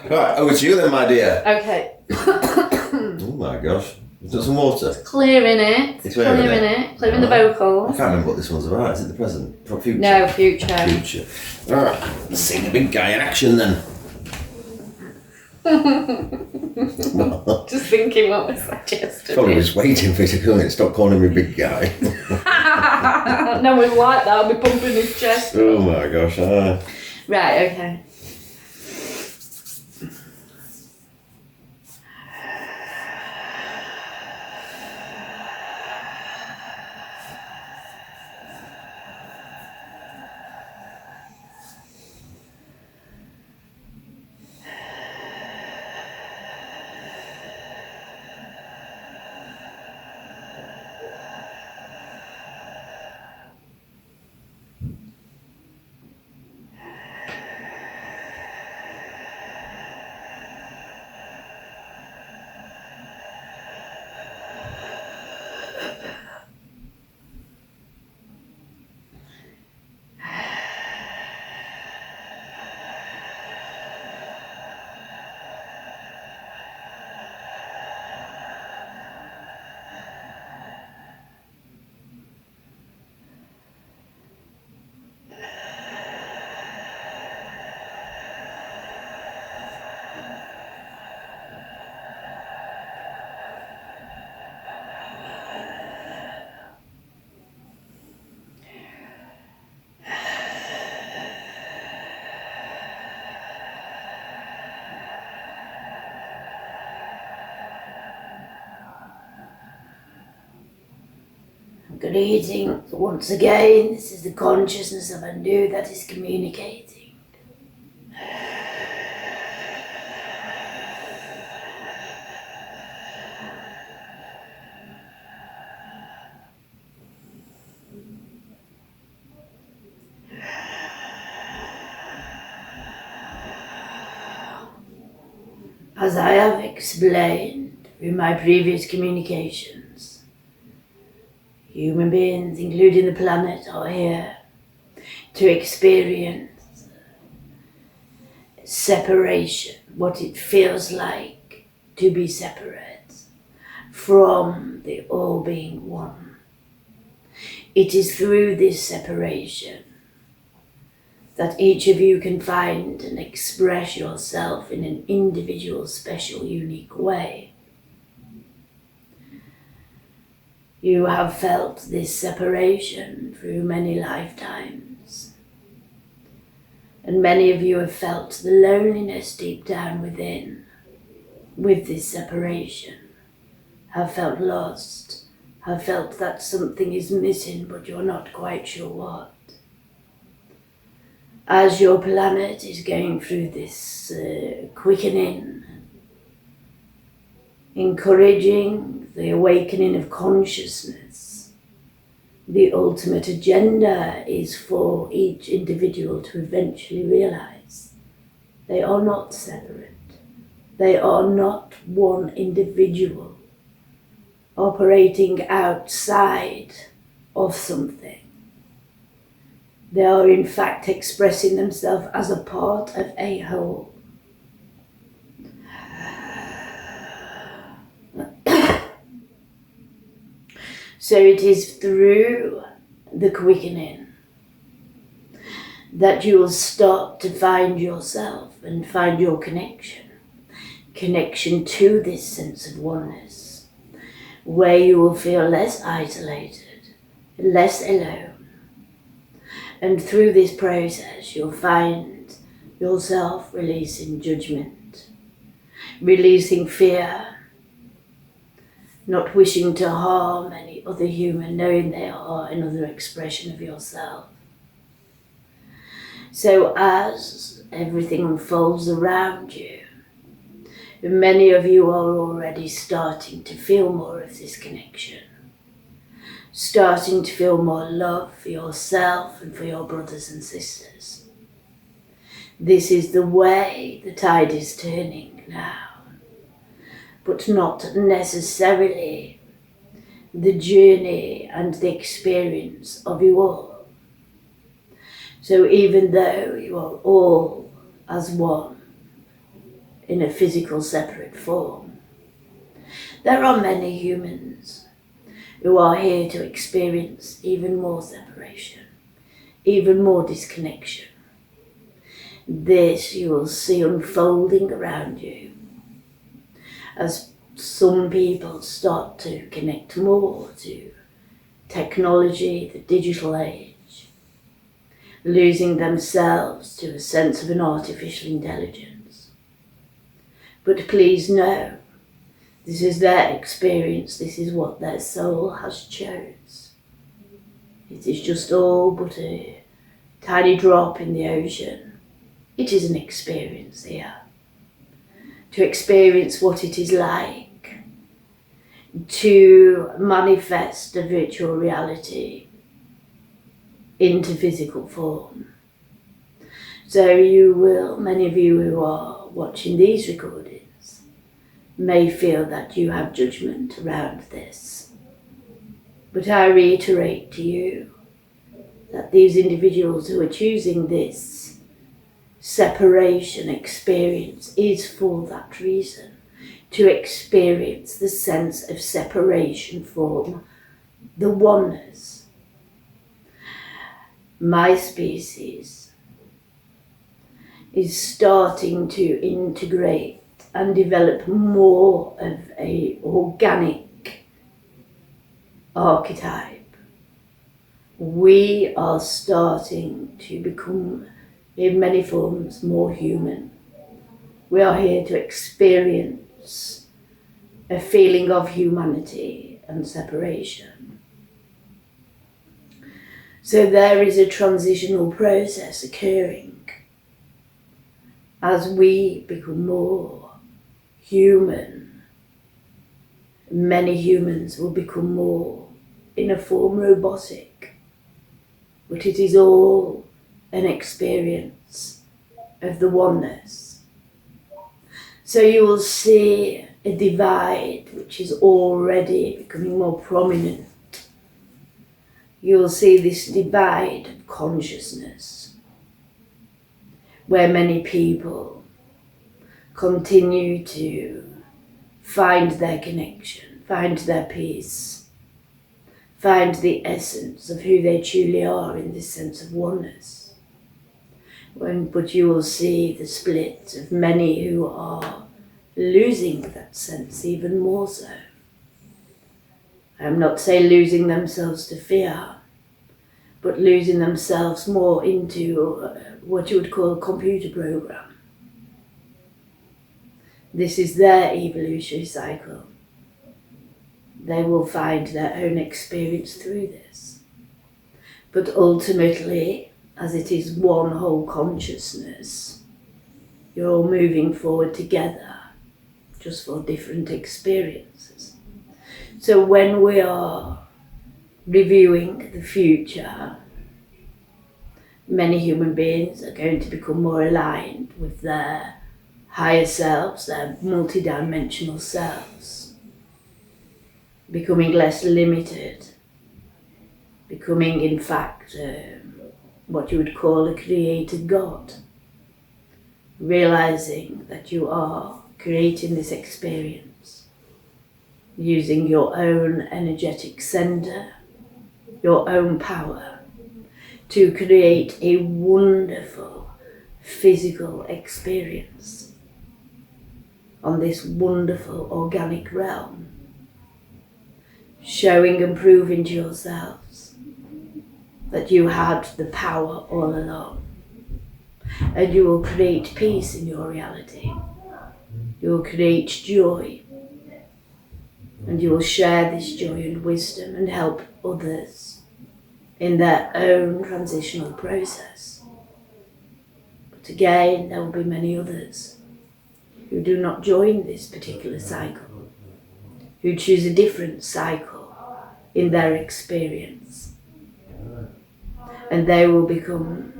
Right, over to you then, my dear. Okay. Oh my gosh. You've got some water? Clearing it. It's clearing it. Clearing the I vocals. can't remember what this one's about. Is it the present? Future? No, future. Future. Alright, let's see the big guy in action then. Just thinking what was that yesterday. Probably was waiting for you to come in. Stop calling me big guy. No one like that. I'll be pumping his chest. Oh my gosh. Right, okay. Greeting once again. This is the consciousness of Anu that is communicating. As I have explained in my previous communications, human beings, including the planet, are here to experience separation, what it feels like to be separate from the all being one. It is through this separation that each of you can find and express yourself in an individual, special, unique way. You have felt this separation through many lifetimes. And many of you have felt the loneliness deep down within with this separation, have felt lost, have felt that something is missing but you're not quite sure what. As your planet is going through this quickening, encouraging the awakening of consciousness, the ultimate agenda is for each individual to eventually realize they are not separate. They are not one individual operating outside of something. They are in fact expressing themselves as a part of a whole. So it is through the quickening that you will start to find yourself and find your connection to this sense of oneness, where you will feel less isolated, less alone. And through this process, you'll find yourself releasing judgment, releasing fear, not wishing to harm any other human, knowing they are another expression of yourself. So as everything unfolds around you, many of you are already starting to feel more of this connection, starting to feel more love for yourself and for your brothers and sisters. This is the way the tide is turning now, but not necessarily the journey and the experience of you all. So even though you are all as one, in a physical separate form. There are many humans who are here to experience even more separation, even more disconnection. This you will see unfolding around you as some people start to connect more to technology, the digital age, losing themselves to a sense of an artificial intelligence. But please know, this is their experience, this is what their soul has chose. It is just all but a tiny drop in the ocean. It is an experience here. To experience what it is like to manifest a virtual reality into physical form. So you will, many of you who are watching these recordings, may feel that you have judgment around this. But I reiterate to you that these individuals who are choosing this separation experience is for that reason, to experience the sense of separation from the oneness. My species is starting to integrate and develop more of an organic archetype. We are starting to become, in many forms, more human. We are here to experience a feeling of humanity and separation. So there is a transitional process occurring as we become more human. Many humans will become more, in a form, robotic, but it is all an experience of the oneness. So you will see a divide which is already becoming more prominent. You will see this divide of consciousness, where many people continue to find their connection, find their peace, find the essence of who they truly are in this sense of oneness. But you will see the split of many who are losing that sense even more so. I'm not saying losing themselves to fear, but losing themselves more into what you would call a computer program. This is their evolutionary cycle. They will find their own experience through this. But ultimately, as it is one whole consciousness, you're all moving forward together, just for different experiences. So when we are reviewing the future, many human beings are going to become more aligned with their higher selves, their multidimensional selves, becoming less limited, becoming in fact what you would call a created God, realizing that you are creating this experience using your own energetic center, your own power, to create a wonderful physical experience on this wonderful organic realm, showing and proving to yourselves that you had the power all along, and you will create peace in your reality. You will create joy, and you will share this joy and wisdom and help others in their own transitional process. But again, there will be many others who do not join this particular cycle, who choose a different cycle in their experience. And they will become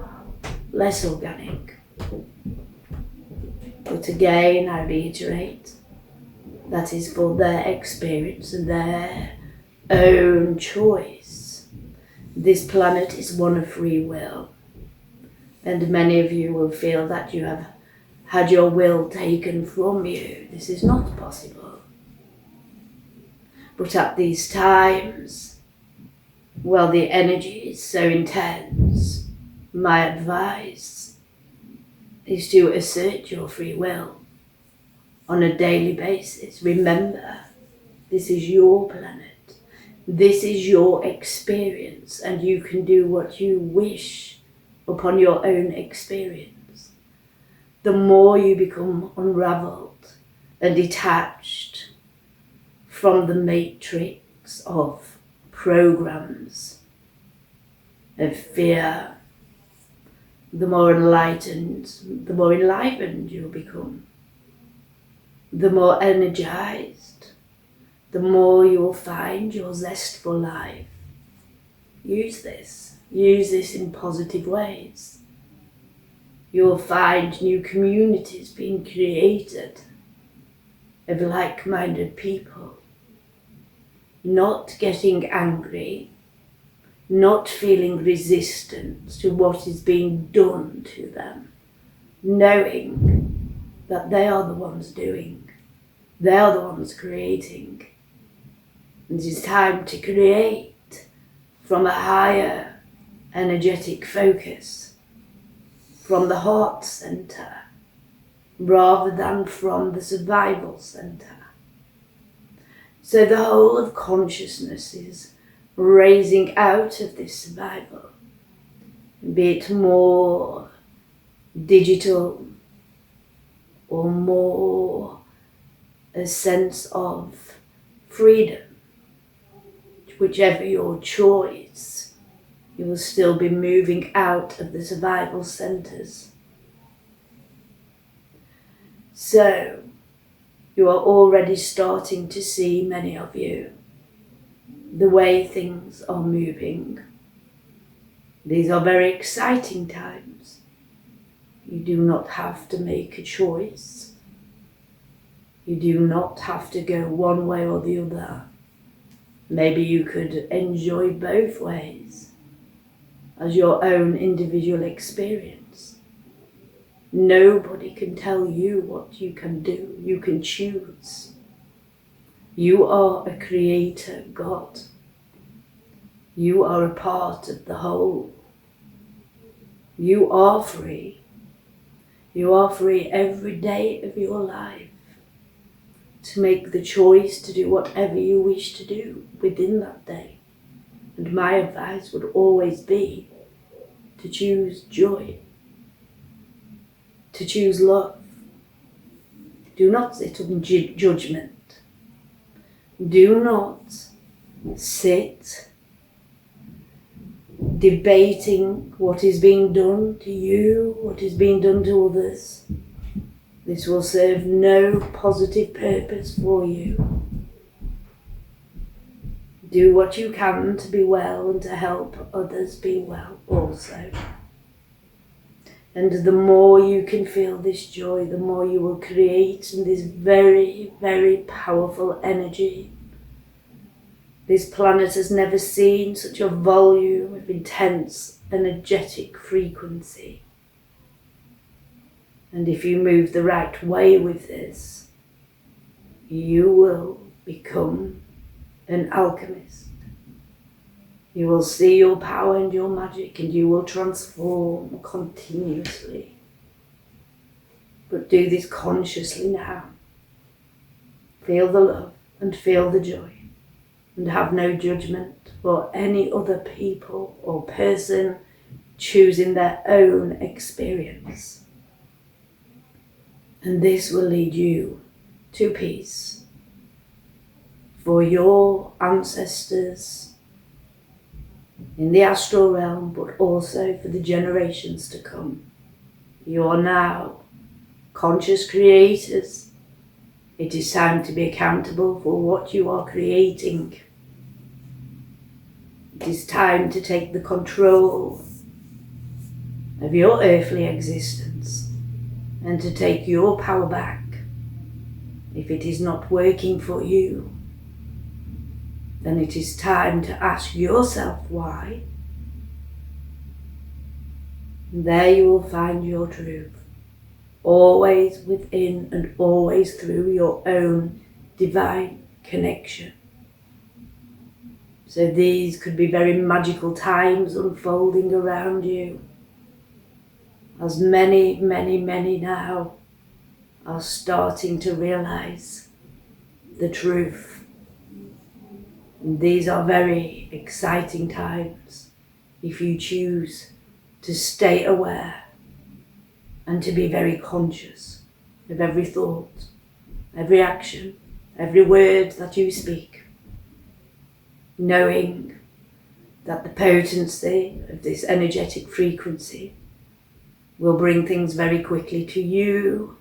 less organic. But again, I reiterate, that is for their experience and their own choice. This planet is one of free will, and many of you will feel that you have had your will taken from you. This is not possible. But at these times, while the energy is so intense, my advice is to assert your free will on a daily basis. Remember, this is your planet. This is your experience, and you can do what you wish upon your own experience. The more you become unraveled and detached from the matrix of programs of fear, the more enlightened, the more enlivened you'll become. The more energized, the more you will find your zest for life. Use this in positive ways. You will find new communities being created of like-minded people, not getting angry, not feeling resistance to what is being done to them, knowing that they are the ones doing, they are the ones creating. It is time to create from a higher energetic focus, from the heart center, rather than from the survival center. So the whole of consciousness is raising out of this survival, be it more digital or more a sense of freedom. Whichever your choice, you will still be moving out of the survival centers. So, you are already starting to see, many of you, the way things are moving. These are very exciting times. You do not have to make a choice. You do not have to go one way or the other. Maybe you could enjoy both ways as your own individual experience. Nobody can tell you what you can do. You can choose. You are a creator God. You are a part of the whole. You are free. You are free every day of your life to make the choice to do whatever you wish to do within that day. And my advice would always be to choose joy, to choose love. Do not sit on judgment. Do not sit debating what is being done to you, what is being done to others. This will serve no positive purpose for you. Do what you can to be well and to help others be well also. And the more you can feel this joy, the more you will create in this very, very powerful energy. This planet has never seen such a volume of intense, energetic frequency. And if you move the right way with this, you will become an alchemist. You will see your power and your magic, and you will transform continuously. But do this consciously now. Feel the love and feel the joy, and have no judgment for any other people or person choosing their own experience. And this will lead you to peace for your ancestors in the astral realm, but also for the generations to come. You are now conscious creators. It is time to be accountable for what you are creating. It is time to take the control of your earthly existence and to take your power back. If it is not working for you, then it is time to ask yourself why. And there you will find your truth. always within and always through your own divine connection. So these could be very magical times unfolding around you, as many now are starting to realize the truth. And these are very exciting times if you choose to stay aware and to be very conscious of every thought, every action, every word that you speak, knowing that the potency of this energetic frequency will bring things very quickly to you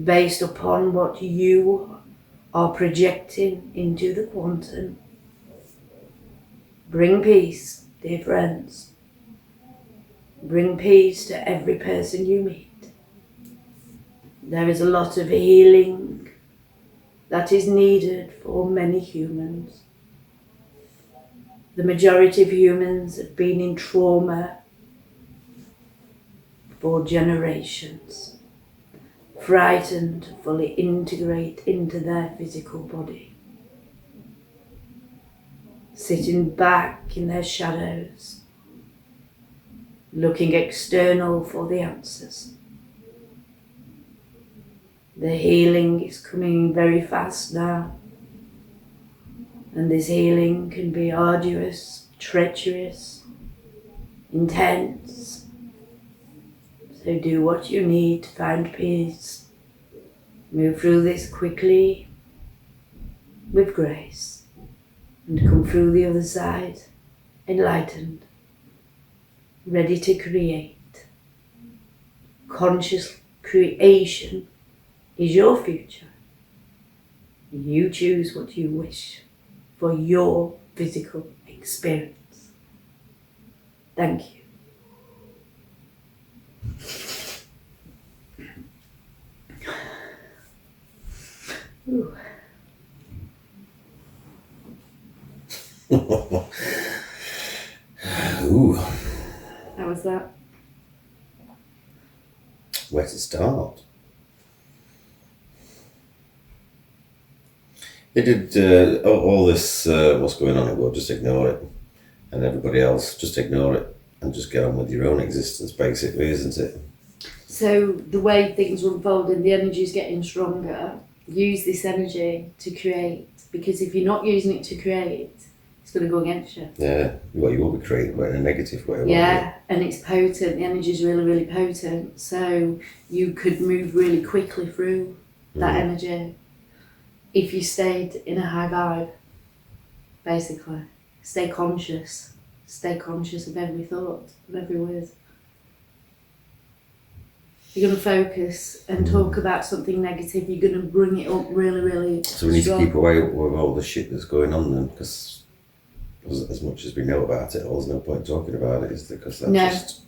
based upon what you are projecting into the quantum. Bring peace, dear friends. Bring peace to every person you meet. There is a lot of healing that is needed for many humans. The majority of humans have been in trauma for generations, frightened to fully integrate into their physical body, sitting back in their shadows, looking external for the answers. The healing is coming very fast now, and this healing can be arduous, treacherous, intense. So do what you need to find peace. Move through this quickly, with grace, and come through the other side, enlightened, ready to create. Conscious creation is your future. You choose what you wish for your physical experience. Thank you. Ooh. Ooh, How was that? where to start? It did all this, what's going on in the world, just ignore it. And everybody else, just ignore it and just get on with your own existence, basically, isn't it? So the way things are unfolding, the energy is getting stronger. Use this energy to create, because if you're not using it to create, it's going to go against you. Yeah, well, you will be creating, but in a negative way. Yeah, and it's potent. The energy is really potent. So you could move really quickly through that energy if you stayed in a high vibe, basically. Stay conscious. Stay conscious of every thought, of every word. You're going to focus and talk about something negative, you're going to bring it up really So we need strong. to keep away with all the shit that's going on then, because as much as we know about it, there's no point talking about it, is there? Because that's just...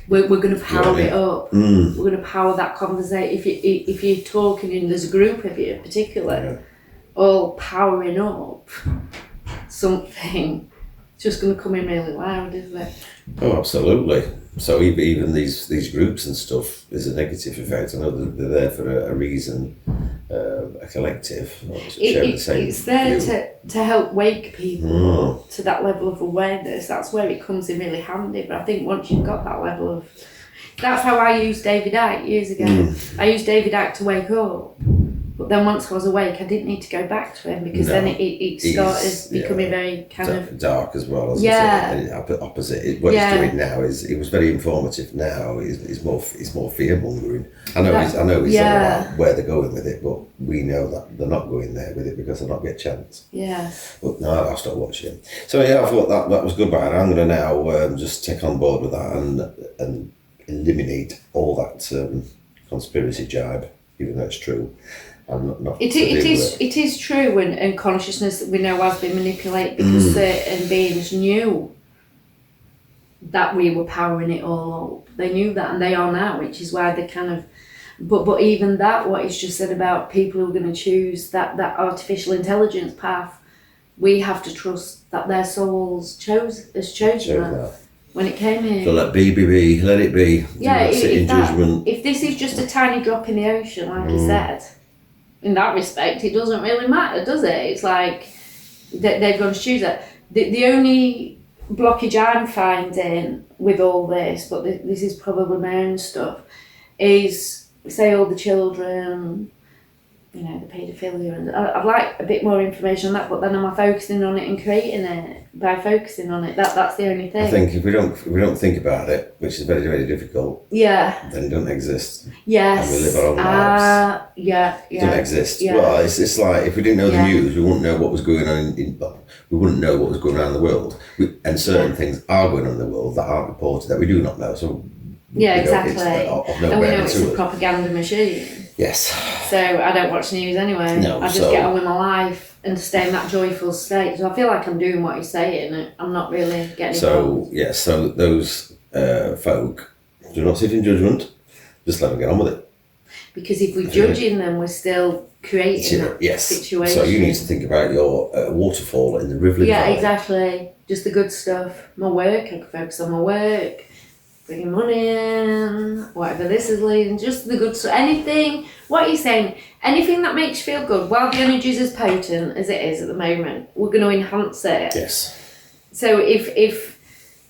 We're going to power it up. Mm. We're going to power that conversation. If you're talking and there's a group of you in particular, all powering up something, it's just going to come in really loud, isn't it? Oh, absolutely. So even these groups and stuff is a negative effect. I know that they're there for a reason, a collective. It's there to help wake people to that level of awareness. That's where it comes in really handy. But I think once you've got that level of... That's how I used David Icke years ago. I used David Icke to wake up. But then once I was awake, I didn't need to go back to him, because then it started becoming very kind of... dark as well, isn't it? And opposite. What he's doing now is, it was very informative now, is more fear-mongering. I know it's all where they're going with it, but we know that they're not going there with it because they'll not get a chance. Yeah. But no, I'll stop watching him. So yeah, I thought that was good, Brian. I'm going to now just take on board with that and eliminate all that conspiracy jibe, even though it's true. It is true, and consciousness, we know, has been manipulated because certain beings knew that we were powering it all up. They knew that, and they are now, which is why they kind of... But even that, what he's just said about people who are going to choose that artificial intelligence path, we have to trust that their souls has chosen that. when it came in. So let be, let it be. Yeah, Do not sit in judgment. If this is just a tiny drop in the ocean, like you said, in that respect, it doesn't really matter, does it? It's like they've got to choose it. The only blockage I'm finding with all this, but this is probably my own stuff, is, say, all the children, you know, the paedophilia, and I'd like a bit more information on that, but then am I focusing on it and creating it by focusing on it? That's the only thing. I think if we don't think about it, which is very, very difficult, then it doesn't exist. Yes. And we live our own lives. It doesn't exist. Yeah. Well, it's like if we didn't know the news, we wouldn't know what was going on we wouldn't know what was going on in the world. And certain things are going on in the world that aren't reported that we do not know. So exactly. And we know it's a it. propaganda machine. Yes. So I don't watch news anyway. No, I just get on with my life and stay in that joyful state. So I feel like I'm doing what he's saying. I'm not really getting involved. So those folk, do not sit in judgment. Just let them get on with it. Because if we're judging them, we're still creating that situation. So you need to think about your waterfall in the Rivlin Valley. Exactly. Just the good stuff. My work, I can focus on my work. Bringing money in, whatever this is leading, just the good stuff. Anything, what are you saying? Anything that makes you feel good, while the energy is as potent as it is at the moment, we're going to enhance it. Yes. So if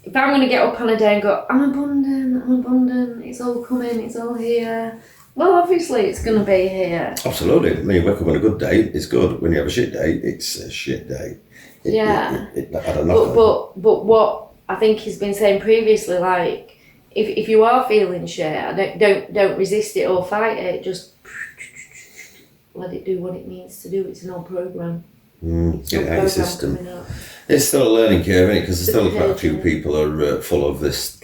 I'm going to get up on a day and go, I'm abundant, it's all coming, it's all here, well, obviously it's going to be here. Absolutely. When you wake up on a good day, it's good. When you have a shit day, it's a shit day. I don't know. But what I think he's been saying previously, like, if you are feeling shit, don't resist it or fight it. Just let it do what it needs to do. It's an old program. Get out of the system. It's still a learning curve, isn't it? Because there's still quite a few people are full of this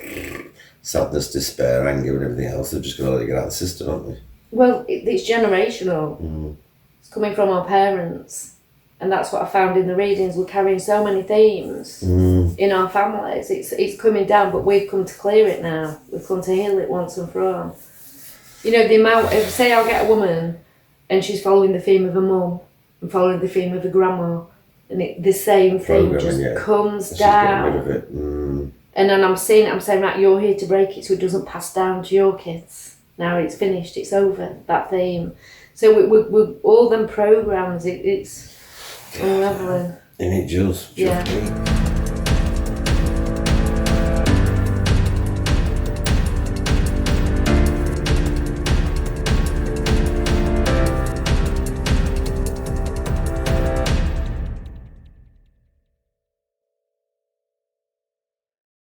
sadness, despair, anger, and everything else. They're just going to let it get out of the system, aren't they? Well, it's generational. It's coming from our parents. And that's what I found in the readings. We're carrying so many themes in our families. It's coming down, but we've come to clear it now. We've come to heal it once and for all. You know, the amount of, say I'll get a woman and she's following the theme of a mum and following the theme of a grandma, and the same thing just comes down. Getting rid of it. And then I'm saying, right, you're here to break it so it doesn't pass down to your kids. Now it's finished, it's over, that theme. So we're all them programs, it's unraveling. And it just yeah.